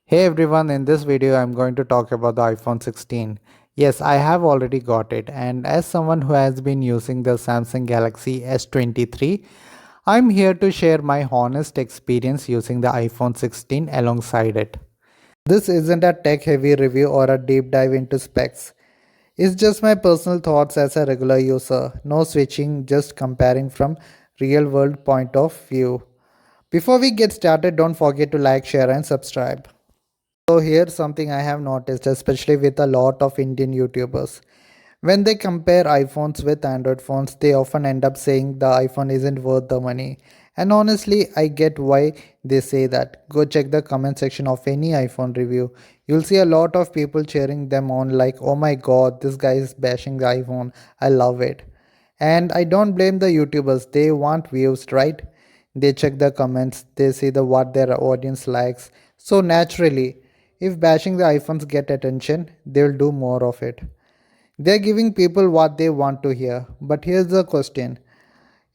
Hey everyone, in this video I'm going to talk about the iPhone 16. Yes, I have already got it, and as someone who has been using the Samsung Galaxy S23, I'm here to share my honest experience using the iPhone 16 alongside it. This isn't a tech heavy review or a deep dive into specs. It's just my personal thoughts as a regular user. No switching, just comparing from real world point of view. Before we get started, don't forget to like, share and subscribe. So here's something I have noticed, especially with a lot of Indian YouTubers. When they compare iPhones with Android phones, they often end up saying the iPhone isn't worth the money. And honestly, I get why they say that. Go check the comment section of any iPhone review. You'll see a lot of people cheering them on like, oh my god, this guy is bashing the iPhone. I love it. And I don't blame the YouTubers. They want views, right? They check the comments, they see the what their audience likes. So naturally, if bashing the iPhones get attention, they'll do more of it. They're giving people what they want to hear. But here's the question.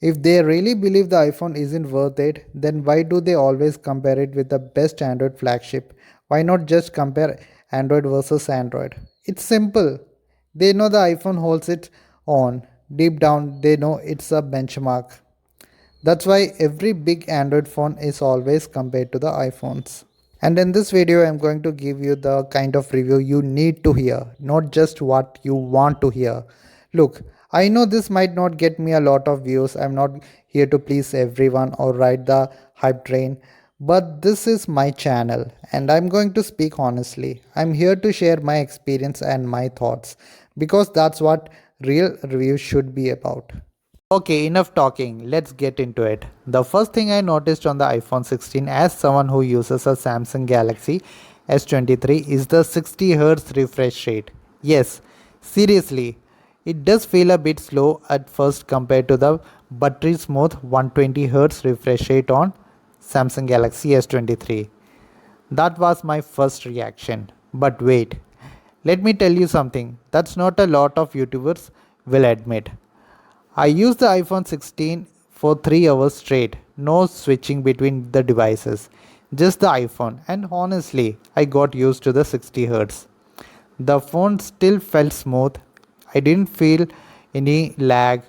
If they really believe the iPhone isn't worth it, then why do they always compare it with the best Android flagship? Why not just compare Android versus Android? It's simple. They know the iPhone holds it on. Deep down, they know it's a benchmark. That's why every big Android phone is always compared to the iPhones. And in this video, I'm going to give you the kind of review you need to hear, not just what you want to hear. Look, I know this might not get me a lot of views. I'm not here to please everyone or ride the hype train, but this is my channel and I'm going to speak honestly. I'm here to share my experience and my thoughts because that's what real reviews should be about. Okay, enough talking. Let's get into it. The first thing I noticed on the iPhone 16 as someone who uses a Samsung Galaxy S23 is the 60Hz refresh rate. Yes, seriously, it does feel a bit slow at first compared to the buttery smooth 120Hz refresh rate on Samsung Galaxy S23. That was my first reaction. But wait, let me tell you something that's not a lot of YouTubers will admit. I used the iPhone 16 for 3 hours straight, no switching between the devices, just the iPhone, and honestly, I got used to the 60Hz. The phone still felt smooth. I didn't feel any lag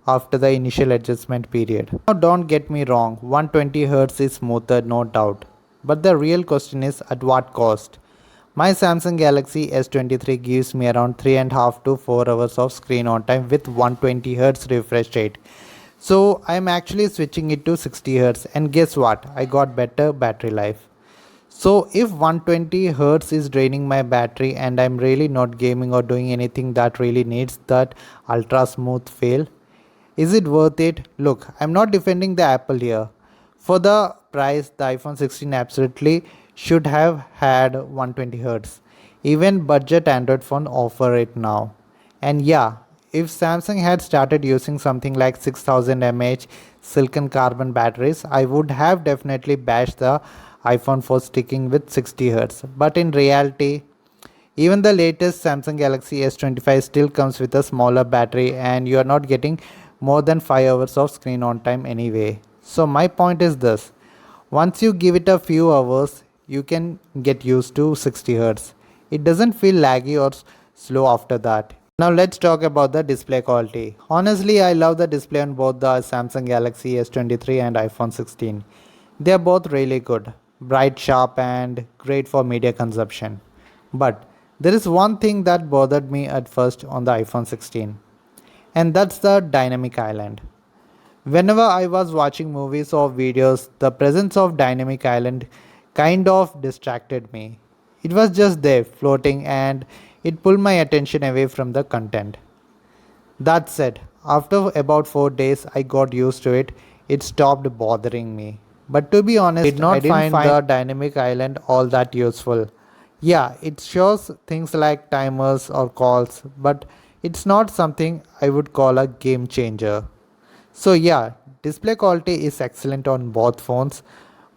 after the initial adjustment period. Now, don't get me wrong, 120Hz is smoother, no doubt. But the real question is at what cost? My Samsung Galaxy S23 gives me around 3.5 to 4 hours of screen on time with 120Hz refresh rate. So I'm actually switching it to 60Hz, and guess what? I got better battery life. So if 120Hz is draining my battery and I'm really not gaming or doing anything that really needs that ultra smooth feel, is it worth it? Look, I'm not defending the Apple here. For the price, the iPhone 16 absolutely should have had 120Hz. Even budget Android phone offer it now. And yeah, if Samsung had started using something like 6000 mAh silicon carbon batteries, I would have definitely bashed the iPhone for sticking with 60Hz. But in reality, even the latest Samsung Galaxy S25 still comes with a smaller battery and you are not getting more than 5 hours of screen on time anyway. So my point is this. Once you give it a few hours, you can get used to 60Hz. It doesn't feel laggy or slow after that. Now let's talk about the display quality. Honestly, I love the display on both the Samsung Galaxy S23 and iPhone 16. They are both really good, bright, sharp and great for media consumption. But there is one thing that bothered me at first on the iPhone 16, and that's the dynamic island. Whenever I was watching movies or videos, the presence of dynamic island kind of distracted me. It was just there floating and it pulled my attention away from the content. That said, after about 4 days I got used to it, it stopped bothering me. But to be honest, I didn't find the dynamic island all that useful. Yeah, it shows things like timers or calls, but it's not something I would call a game changer. So yeah, display quality is excellent on both phones,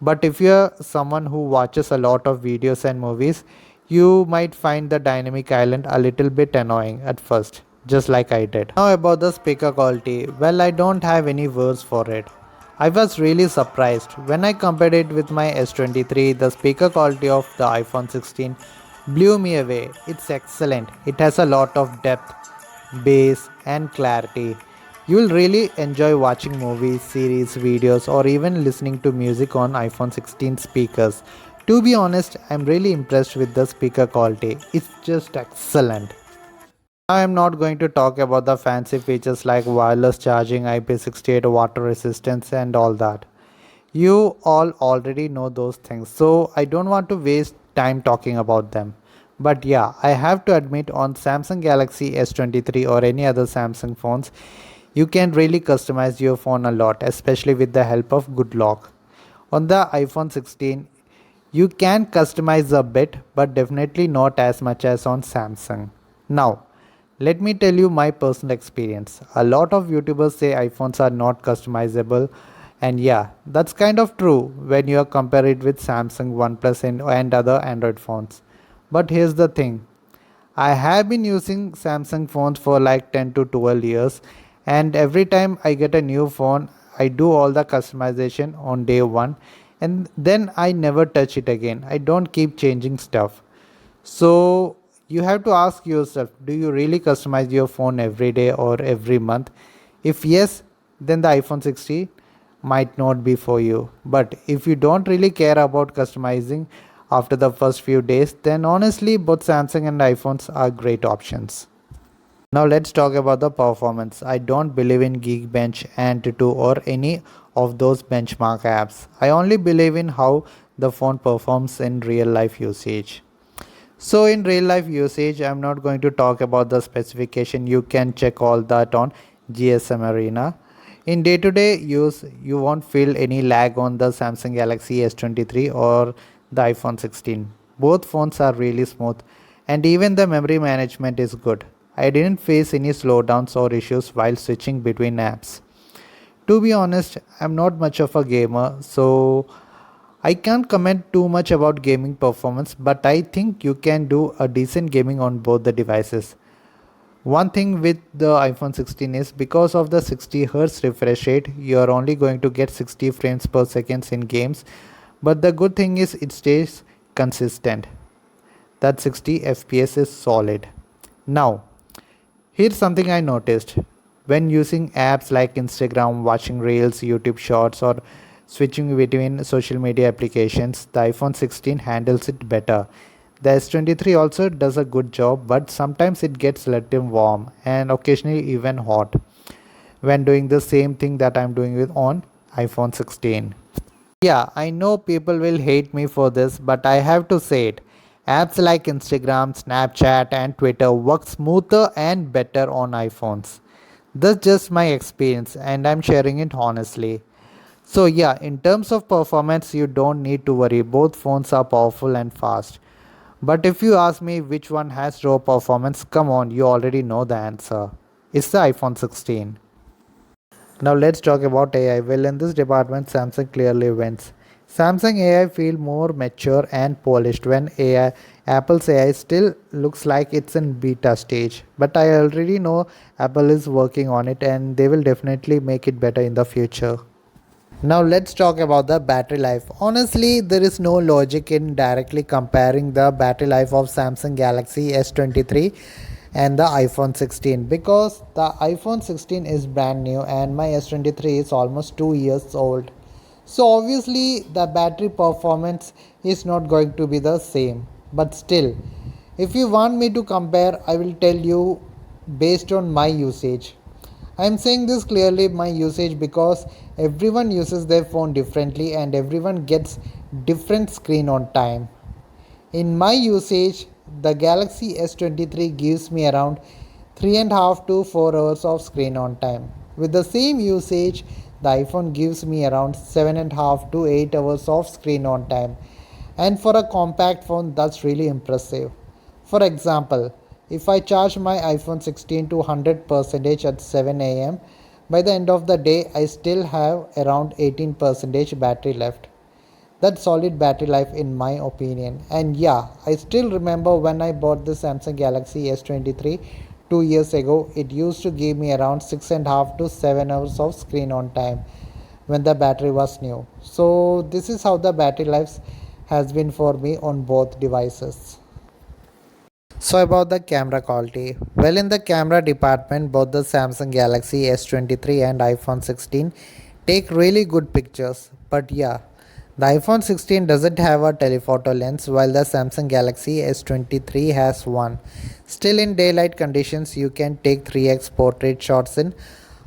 but if you're someone who watches a lot of videos and movies, you might find the dynamic island a little bit annoying at first, just like I did. Now about the speaker quality, well, I don't have any words for it. I was really surprised. When I compared it with my S23, the speaker quality of the iPhone 16 blew me away. It's excellent. It has a lot of depth, bass, and clarity. You'll really enjoy watching movies, series, videos, or even listening to music on iPhone 16 speakers. To be honest, I'm really impressed with the speaker quality. It's just excellent. I am not going to talk about the fancy features like wireless charging, IP68 water resistance, and all that. You all already know those things, so I don't want to waste time talking about them. But yeah, I have to admit on Samsung Galaxy S23 or any other Samsung phones, you can really customize your phone a lot, especially with the help of good lock. On the iPhone 16, you can customize a bit, but definitely not as much as on Samsung. Now, let me tell you my personal experience. A lot of YouTubers say iPhones are not customizable, and yeah, that's kind of true when you compare it with Samsung, OnePlus, and other Android phones. But here's the thing, I have been using Samsung phones for like 10 to 12 years, and every time I get a new phone, I do all the customization on day one, and then I never touch it again. I don't keep changing stuff. So you have to ask yourself, do you really customize your phone every day or every month? If yes, then the iPhone 16 might not be for you. But if you don't really care about customizing after the first few days, then honestly both Samsung and iPhones are great options. Now let's talk about the performance. I don't believe in Geekbench, Antutu or any of those benchmark apps. I only believe in how the phone performs in real life usage. So in real life usage, I'm not going to talk about the specification. You can check all that on GSM Arena. In day-to-day use, you won't feel any lag on the Samsung Galaxy S23 or the iPhone 16. Both phones are really smooth and even the memory management is good. I didn't face any slowdowns or issues while switching between apps. To be honest, I'm not much of a gamer, so I can't comment too much about gaming performance, but I think you can do a decent gaming on both the devices. One thing with the iPhone 16 is because of the 60Hz refresh rate, you are only going to get 60 frames per second in games, but the good thing is it stays consistent. That 60 FPS is solid. Now, here's something I noticed. When using apps like Instagram, watching Reels, YouTube Shorts, or switching between social media applications, the iPhone 16 handles it better. The S23 also does a good job, but sometimes it gets a little warm and occasionally even hot when doing the same thing that I'm doing with on iPhone 16. Yeah, I know people will hate me for this, but I have to say it. Apps like Instagram, Snapchat, and Twitter work smoother and better on iPhones. That's just my experience, and I'm sharing it honestly. So, yeah, in terms of performance, you don't need to worry. Both phones are powerful and fast. But if you ask me which one has raw performance, come on, you already know the answer. It's the iPhone 16. Now let's talk about AI. Well, in this department, Samsung clearly wins. Samsung AI feel more mature and polished when Apple's AI still looks like it's in beta stage. But I already know Apple is working on it and they will definitely make it better in the future. Now let's talk about the battery life. Honestly, there is no logic in directly comparing the battery life of Samsung Galaxy S23 and the iPhone 16 because the iPhone 16 is brand new and my S23 is almost 2 years old. So obviously the battery performance is not going to be the same. But still, if you want me to compare, I will tell you based on my usage. I am saying this clearly my usage because everyone uses their phone differently and everyone gets different screen on time. In my usage, the Galaxy S23 gives me around 3.5 to 4 hours of screen on time. With the same usage, the iPhone gives me around 7.5 to 8 hours of screen on time. And for a compact phone, that's really impressive. For example, if I charge my iPhone 16 to 100% at 7 am, by the end of the day, I still have around 18% battery left. That's solid battery life in my opinion. And yeah, I still remember when I bought the Samsung Galaxy S23 2 years ago, it used to give me around 6.5 to 7 hours of screen on time. when the battery was new. So this is how the battery life has been for me on both devices. So about the camera quality. Well, in the camera department, both the Samsung Galaxy S23 and iPhone 16 take really good pictures. But yeah, the iPhone 16 doesn't have a telephoto lens while the Samsung Galaxy S23 has one. Still, in daylight conditions, you can take 3x portrait shots in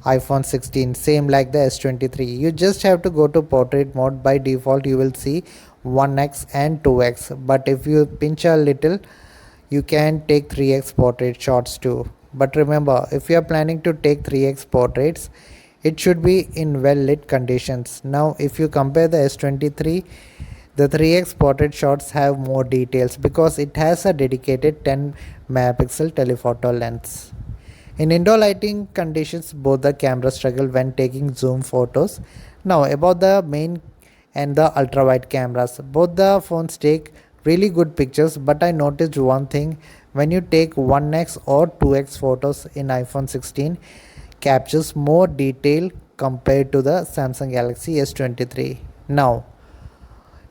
iPhone 16, same like the S23. You just have to go to portrait mode. By default, you will see 1x and 2x. But if you pinch a little, you can take 3x portrait shots too. But remember, if you are planning to take 3x portraits, it should be in well lit conditions. Now, if you compare the S23, the 3x portrait shots have more details because it has a dedicated 10 megapixel telephoto lens. In indoor lighting conditions, both the cameras struggle when taking zoom photos. Now, about the main and the ultra wide cameras, both the phones take really good pictures, but I noticed one thing: when you take 1x or 2x photos in iPhone 16, captures more detail compared to the Samsung Galaxy S23. Now,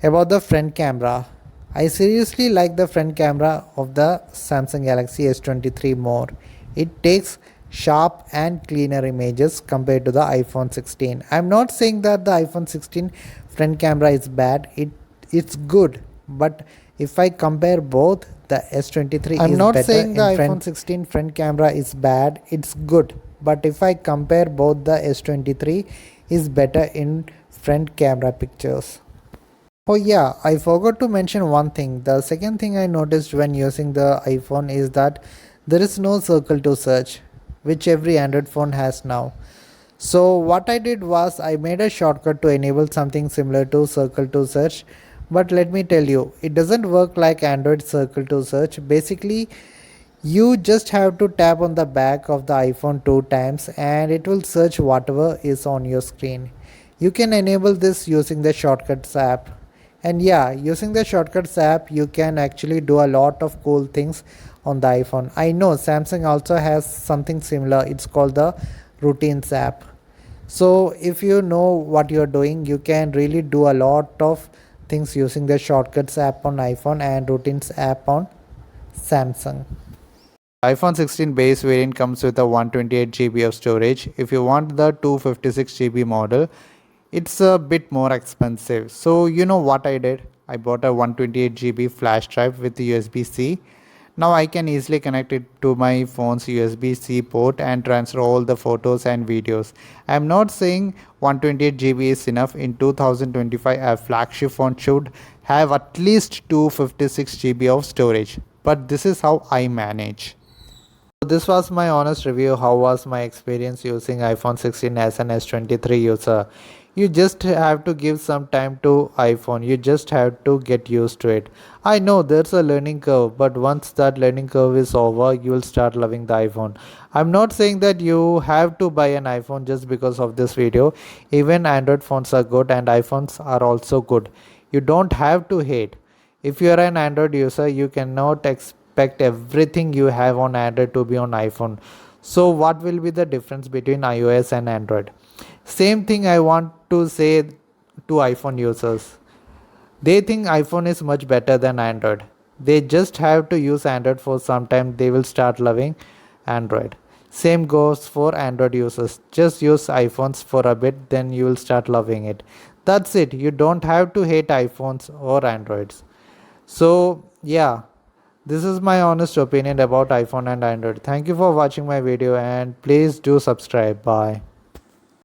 about the front camera, I seriously like the front camera of the Samsung Galaxy S23 more. It takes sharp and cleaner images compared to the iPhone 16. I'm not saying that the iPhone 16 front camera is bad. It's good, but if I compare both, the S23 I'm is not better saying the in iPhone front 16 front camera is bad. It's good, but if I compare both, the S23 is better in front camera pictures. Oh yeah, I forgot to mention one thing. The second thing I noticed when using the iPhone is that there is no circle to search, which every Android phone has now. So what I did was I made a shortcut to enable something similar to circle to search. But let me tell you, it doesn't work like Android circle to search. Basically, you just have to tap on the back of the iPhone 2 times and it will search whatever is on your screen. You can enable this using the Shortcuts app. And yeah, using the Shortcuts app, you can actually do a lot of cool things on the iPhone. I know Samsung also has something similar. It's called the Routines app. So if you know what you're doing, you can really do a lot of things using the Shortcuts app on iPhone and Routines app on Samsung. iPhone 16 base variant comes with a 128 GB of storage. If you want the 256 GB model, it's a bit more expensive. So you know what I did? I bought a 128 GB flash drive with USB-C. Now I can easily connect it to my phone's USB-C port and transfer all the photos and videos. I'm not saying 128 GB is enough. In 2025, a flagship phone should have at least 256 GB of storage. But this is how I manage. So this was my honest review. How was my experience using iPhone 16 as an S23 user? You just have to give some time to iPhone. You just have to get used to it. I know there's a learning curve, but once that learning curve is over, you will start loving the iPhone. I'm not saying that you have to buy an iPhone just because of this video. Even Android phones are good and iPhones are also good. You don't have to hate. If you are an Android user, you cannot expect everything you have on Android to be on iPhone. So what will be the difference between iOS and Android? Same thing I want to say to iPhone users. They think iPhone is much better than Android. They just have to use Android for some time. They will start loving Android. Same goes for Android users. Just use iPhones for a bit, then you will start loving it. That's it. You don't have to hate iPhones or Androids. So, yeah, this is my honest opinion about iPhone and Android. Thank you for watching my video and please do subscribe. Bye.